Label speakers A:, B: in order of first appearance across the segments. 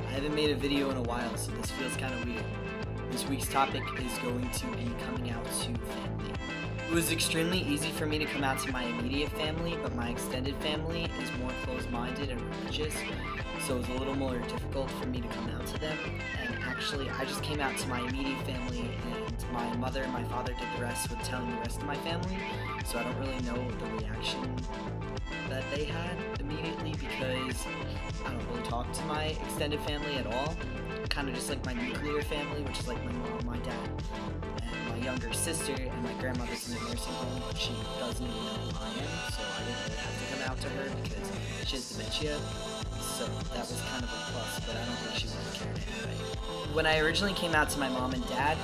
A: I haven't made a video in a while, so this feels kind of weird. This week's topic is going to be coming out to family. It was extremely easy for me to come out to my immediate family, but my extended family is more closed-minded and religious, so it was a little more difficult for me to come out to them. And actually, I just came out to my immediate family, and my mother and my father did the rest with telling the rest of my family, so I don't really know the reaction that they had immediately because I don't really talk to my extended family at all. Kind of just like my nuclear family, which is like my mom, my dad, and my younger sister, and my grandmother's in the nursing home, but she doesn't even know who I am, so I didn't really have to come out to her because she has dementia. So that was kind of a plus, but I don't think she would have cared anyway. When I originally came out to my mom and dad,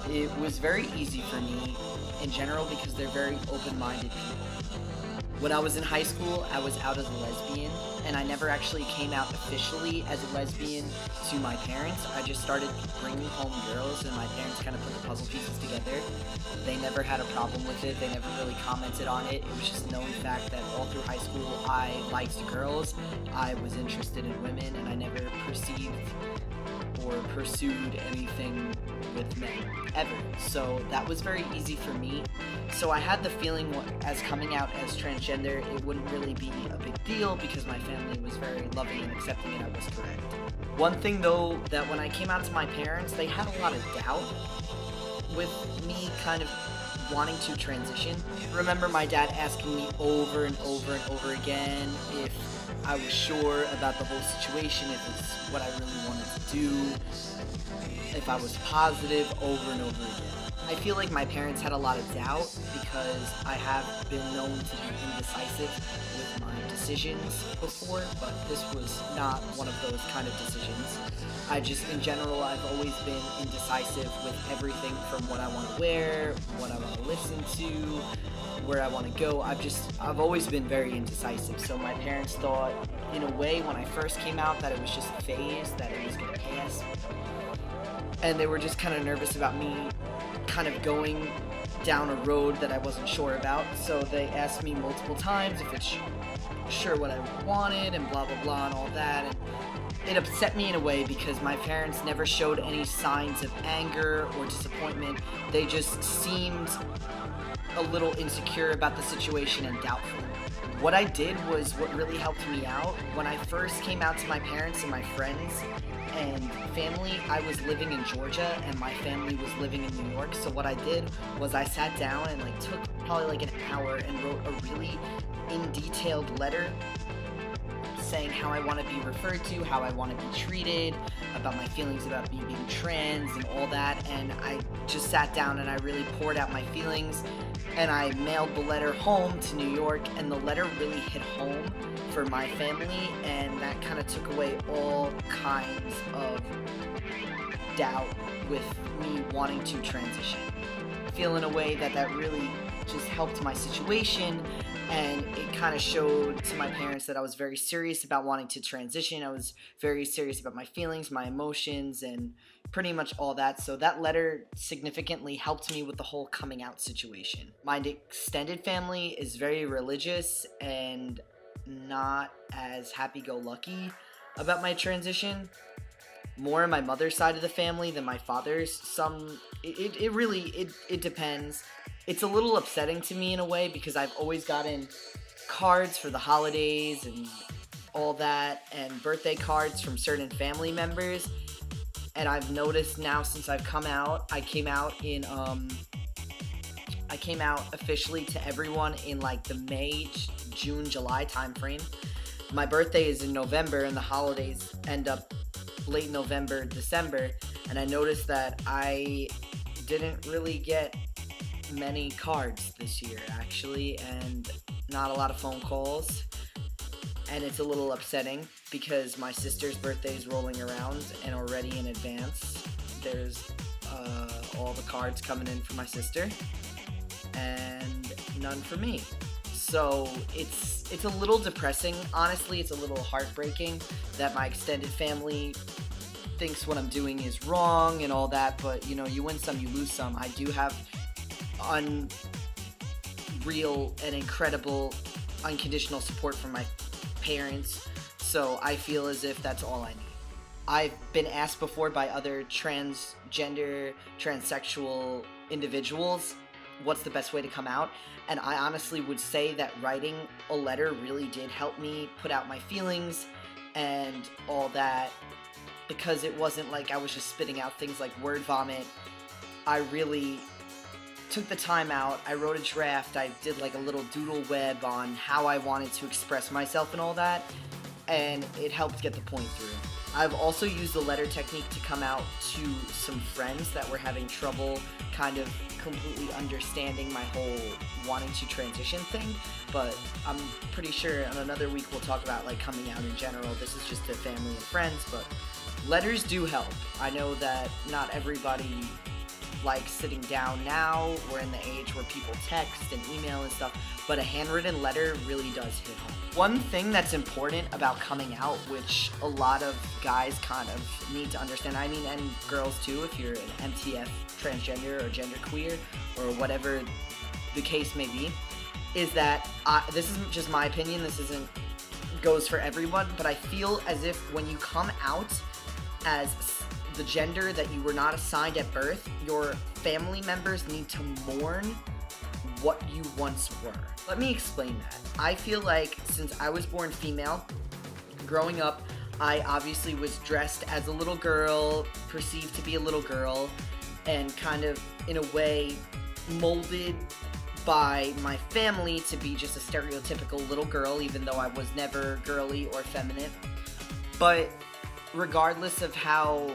A: it was very easy for me in general because they're very open-minded people. When I was in high school, I was out as a lesbian, and I never actually came out officially as a lesbian to my parents. I just started bringing home girls, and my parents kind of put the puzzle pieces together. They never had a problem with it. They never really commented on it. It was just a known fact that all through high school, I liked girls, I was interested in women, and I never perceived or pursued anything with men, ever. So that was very easy for me. So I had the feeling as coming out as transgender, it wouldn't really be a big deal because my family was very loving and accepting and I was correct. One thing though, that when I came out to my parents, they had a lot of doubt with me kind of wanting to transition. I remember my dad asking me over and over and over again if I was sure about the whole situation, if it's what I really wanted to do, if I was positive over and over again. I feel like my parents had a lot of doubt because I have been known to be indecisive with my decisions before, but this was not one of those kind of decisions. In general, I've always been indecisive with everything from what I want to wear, what I want to listen to, where I want to go. I've always been very indecisive, so my parents thought, in a way, when I first came out, that it was just a phase, that it was going to pass, and they were just kind of nervous about me kind of going down a road that I wasn't sure about, so they asked me multiple times if it's sure what I wanted, and blah blah blah and all that, and it upset me in a way because my parents never showed any signs of anger or disappointment. They just seemed a little insecure about the situation and doubtful. What I did was what really helped me out. When I first came out to my parents and my friends and family, I was living in Georgia and my family was living in New York. So what I did was I sat down and took probably an hour and wrote a really in-detailed letter saying how I want to be referred to, how I want to be treated, about my feelings about me being trans and all that, and I just sat down and I really poured out my feelings, and I mailed the letter home to New York, and the letter really hit home for my family, and that kind of took away all kinds of doubt with me wanting to transition. I feel in a way that really just helped my situation, and it kind of showed to my parents that I was very serious about wanting to transition. I was very serious about my feelings, my emotions, and pretty much all that. So that letter significantly helped me with the whole coming out situation. My extended family is very religious and not as happy-go-lucky about my transition. More on my mother's side of the family than my father's. It really depends. It's a little upsetting to me in a way because I've always gotten cards for the holidays and all that, and birthday cards from certain family members. And I've noticed now since I've come out, I came out officially to everyone in the May, June, July time frame. My birthday is in November and the holidays end up late November, December, and I noticed that I didn't really get many cards this year actually, and not a lot of phone calls, and it's a little upsetting because my sister's birthday is rolling around and already in advance there's all the cards coming in for my sister and none for me. So it's a little depressing. Honestly, it's a little heartbreaking that my extended family thinks what I'm doing is wrong and all that, but you win some, you lose some. I do have unreal and incredible unconditional support from my parents, so I feel as if that's all I need. I've been asked before by other transgender, transsexual individuals what's the best way to come out, and I honestly would say that writing a letter really did help me put out my feelings and all that, because it wasn't like I was just spitting out things like word vomit. I really took the time out, I wrote a draft, I did like a little doodle web on how I wanted to express myself and all that, and it helped get the point through. I've also used the letter technique to come out to some friends that were having trouble kind of completely understanding my whole wanting to transition thing, but I'm pretty sure in another week we'll talk about like coming out in general. This is just to family and friends, but letters do help. I know that not everybody likes sitting down now. We're in the age where people text and email and stuff, but a handwritten letter really does hit home. One thing that's important about coming out, which a lot of guys kind of need to understand, I mean, and girls too, if you're an MTF, transgender or genderqueer or whatever the case may be, is that this isn't just my opinion, this isn't goes for everyone, but I feel as if when you come out as the gender that you were not assigned at birth, your family members need to mourn what you once were. Let me explain that. I feel like since I was born female, growing up, I obviously was dressed as a little girl, perceived to be a little girl, and kind of, in a way, molded by my family to be just a stereotypical little girl, even though I was never girly or feminine. But regardless of how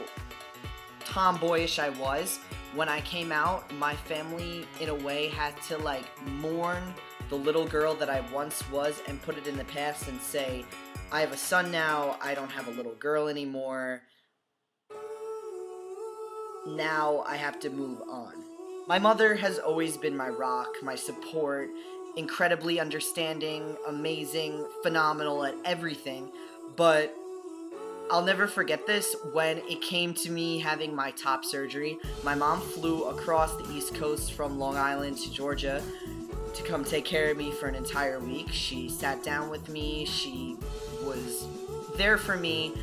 A: tomboyish I was, when I came out, my family, in a way, had to, like, mourn the little girl that I once was and put it in the past and say, I have a son now, I don't have a little girl anymore. Now I have to move on. My mother has always been my rock, my support, incredibly understanding, amazing, phenomenal at everything, but I'll never forget this. When it came to me having my top surgery, my mom flew across the East Coast from Long Island to Georgia to come take care of me for an entire week. She sat down with me, she was there for me,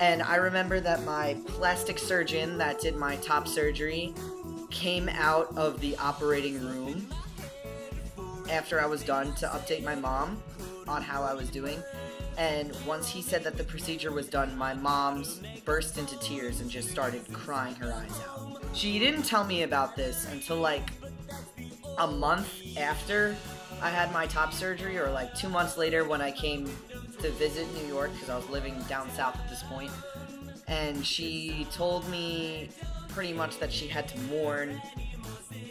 A: and I remember that my plastic surgeon that did my top surgery came out of the operating room after I was done to update my mom on how I was doing. And once he said that the procedure was done, my mom burst into tears and just started crying her eyes out. She didn't tell me about this until like a month after I had my top surgery, or like 2 months later when I came to visit New York, because I was living down south at this point. And she told me pretty much that she had to mourn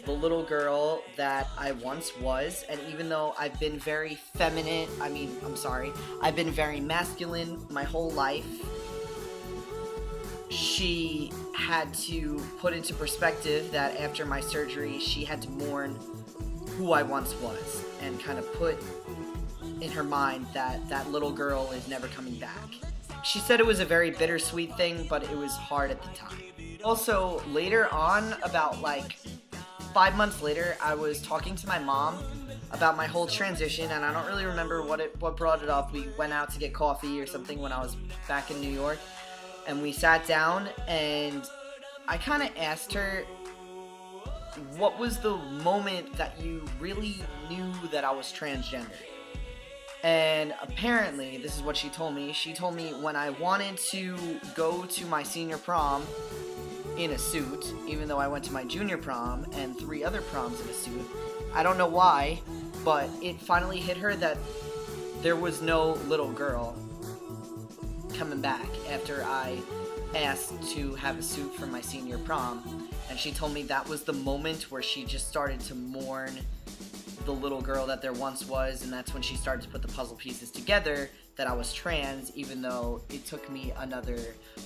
A: the little girl that I once was, and even though I've been very feminine, I've been very masculine my whole life, she had to put into perspective that after my surgery, she had to mourn who I once was, and kind of put in her mind that that little girl is never coming back. She said it was a very bittersweet thing, but it was hard at the time. Also, later on, about like 5 months later, I was talking to my mom about my whole transition, and I don't really remember what brought it up. We went out to get coffee or something when I was back in New York, and we sat down, and I kind of asked her, what was the moment that you really knew that I was transgender? And apparently, this is what she told me. She told me when I wanted to go to my senior prom in a suit, even though I went to my junior prom and 3 other proms in a suit. I don't know why, but it finally hit her that there was no little girl coming back after I asked to have a suit for my senior prom. And she told me that was the moment where she just started to mourn the little girl that there once was, and that's when she started to put the puzzle pieces together that I was trans, even though it took me another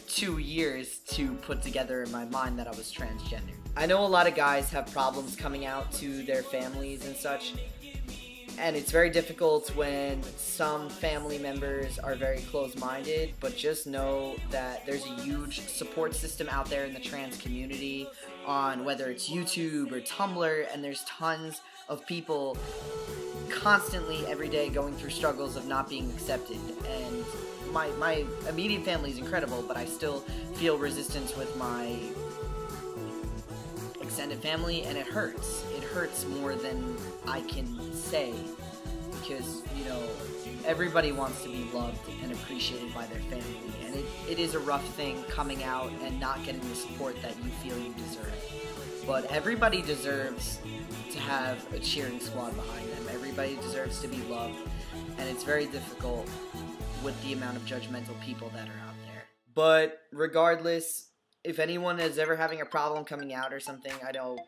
A: 2 years to put together in my mind that I was transgender. I know a lot of guys have problems coming out to their families and such, and it's very difficult when some family members are very close-minded, but just know that there's a huge support system out there in the trans community, on whether it's YouTube or Tumblr, and there's tons of people constantly every day going through struggles of not being accepted. And my immediate family is incredible, but I still feel resistance with my extended family, and it hurts. It hurts more than I can say, because, you know, everybody wants to be loved and appreciated by their family, and it is a rough thing coming out and not getting the support that you feel you deserve. But everybody deserves to have a cheering squad behind them. Everybody deserves to be loved, and it's very difficult with the amount of judgmental people that are out there. But regardless, if anyone is ever having a problem coming out or something, I know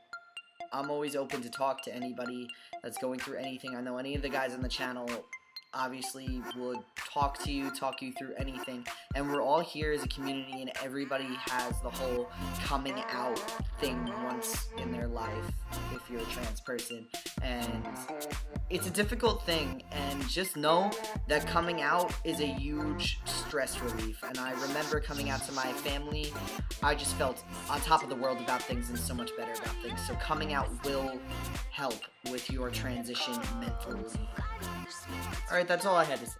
A: I'm always open to talk to anybody that's going through anything. I know any of the guys on the channel obviously would talk you through anything, and we're all here as a community, and everybody has the whole coming out thing once in their life if you're a trans person, and it's a difficult thing, and just know that coming out is a huge stress relief. And I remember coming out to my family, I just felt on top of the world about things and so much better about things. So coming out will help with your transition mentally. Alright, that's all I had to say.